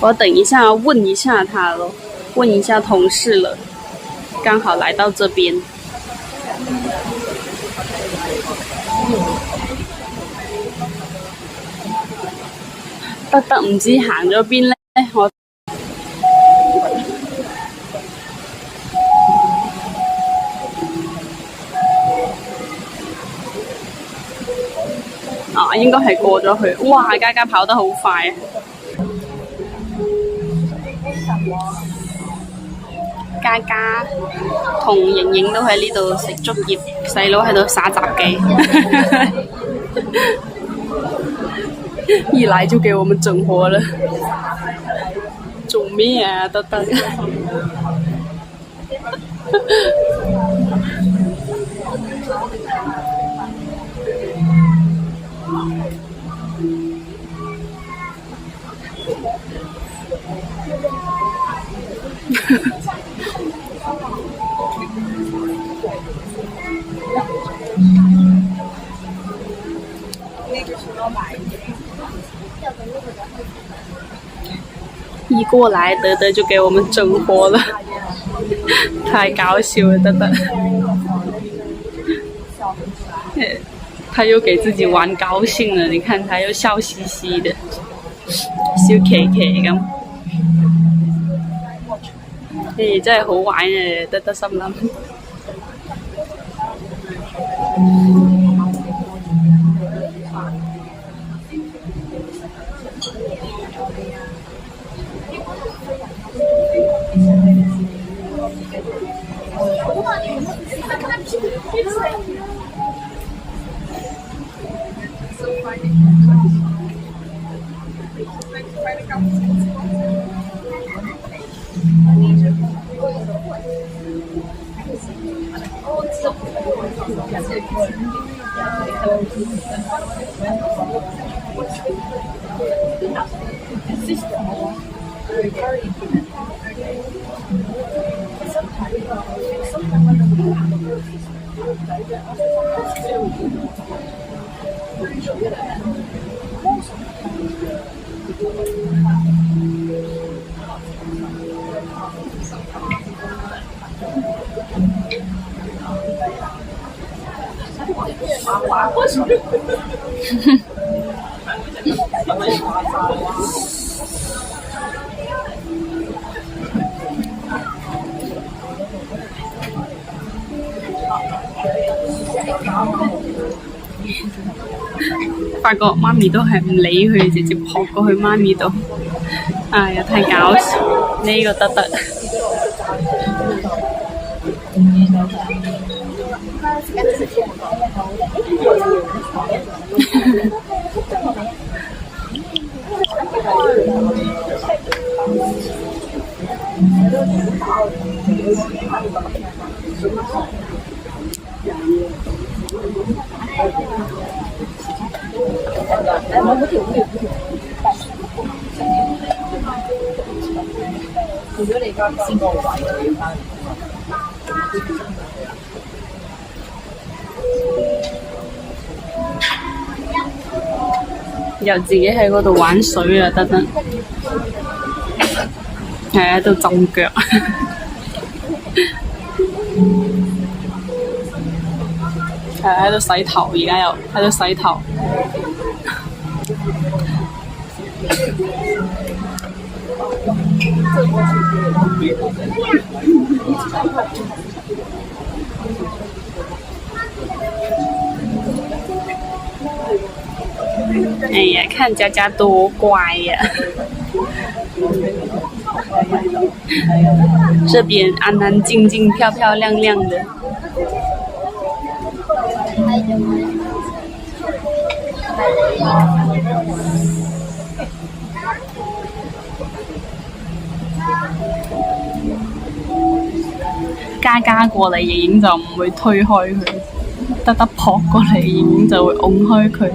我等一下问一下他咯，问一下同事了，刚好來到這邊。得唔知行咗邊呢？我應該係過咗去。哇！嘉嘉跑得好快啊！嘉嘉同瑩瑩都喺呢度食竹葉，細佬喺度耍雜技。一來就給我們整活了，做咩啊？得。一過來，德德就給我們整活了，太搞笑了，德德。他又給自己玩高興了，你看他又笑嘻嘻的，笑騎騎咁。真係好玩嘅，德德心諗。發覺媽咪都係唔理佢，直接撲過去媽咪度。哎呀，太搞笑！呢個得。又自己喺嗰度玩水啊，得，係喺度浸腳，係喺度洗頭，而家又喺度洗頭。哎呀，看佳佳多乖呀！這邊安安靜靜、漂漂亮亮的。嘉嘉過嚟，瑩瑩就唔會推開佢，得撲過嚟，瑩瑩就會擁開佢。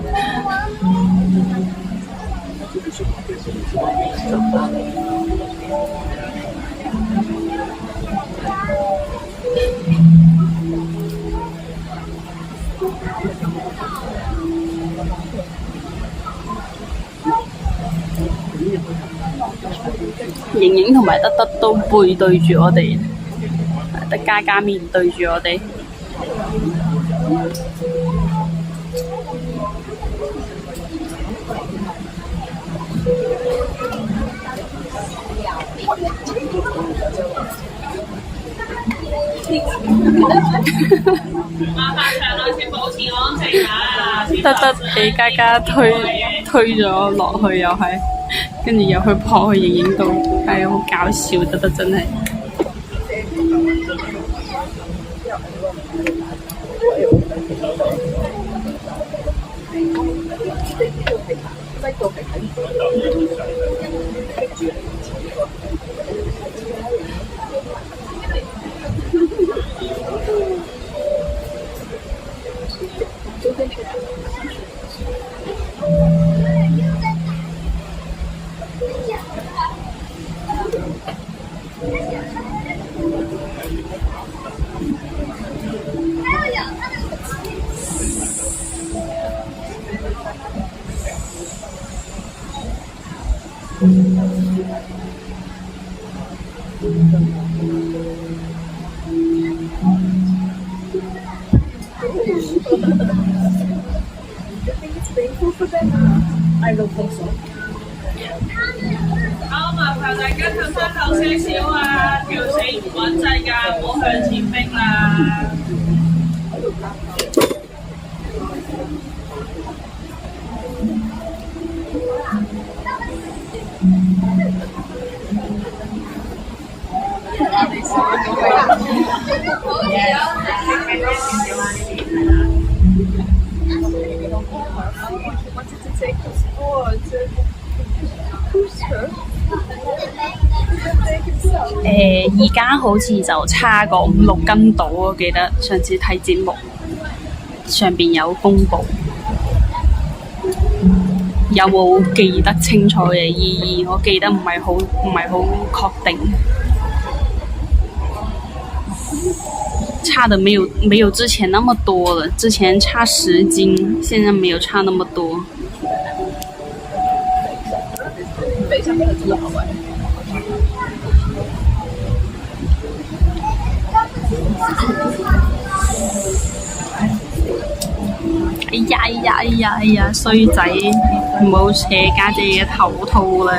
瑩瑩同埋德德都背對住我哋，得嘉嘉面對住我哋。德德俾嘉嘉推咗落去，又係，跟住又去撲去瑩瑩度，係好搞笑，德德真係。好，麻煩大家褪翻後些少啊，條繩唔穩陣㗎，唔好向前逼啦。而家好似就差個5-6斤到，我記得上次睇節目上邊有公佈，有冇記得清楚嘅意義？我記得唔係好確定，差的沒有之前那麼多了，之前差10斤，現在沒有差那麼多。哎呀，衰仔，唔好扯家姐嘅頭套啦！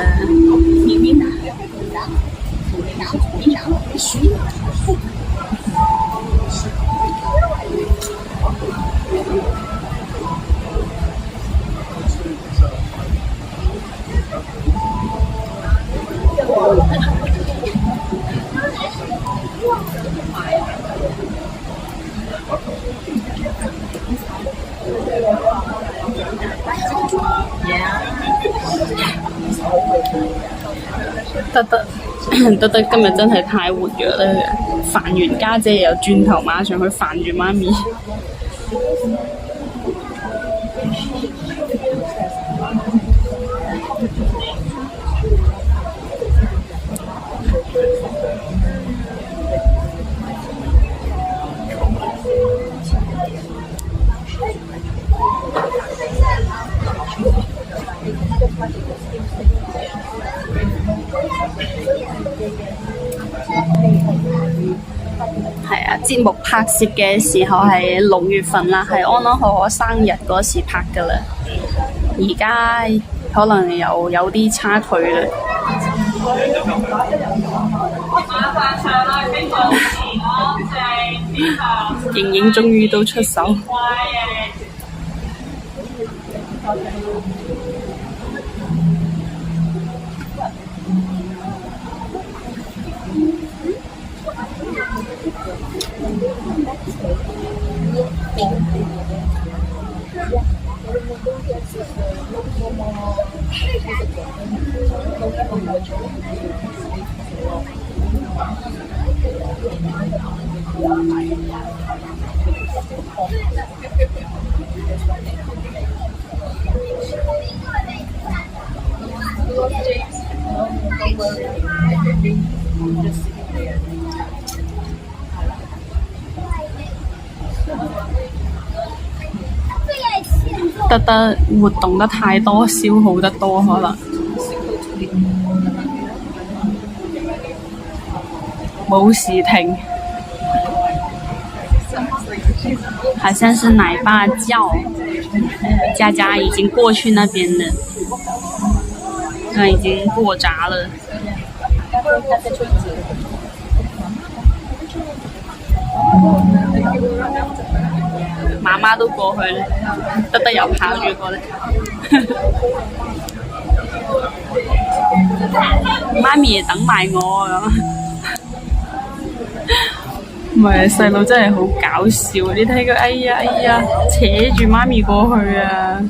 德德今日真係太活躍啦！煩完家姐又轉頭馬上去煩住媽咪。係啊，節目拍攝嘅時候係6月份啦，係安安可可生日嗰時拍噶啦。而家可能有啲差距啦。瑩瑩終於都出手。德德活動得太多，消耗得多可能。冇時停，好像是奶爸叫，佳佳已經過去那邊了，那已經過閘了。媽媽都過去了，德德又跑住過嚟。媽咪等埋我咁，唔係細路真係好搞笑，你睇佢，哎呀哎呀，扯住媽咪過去啊！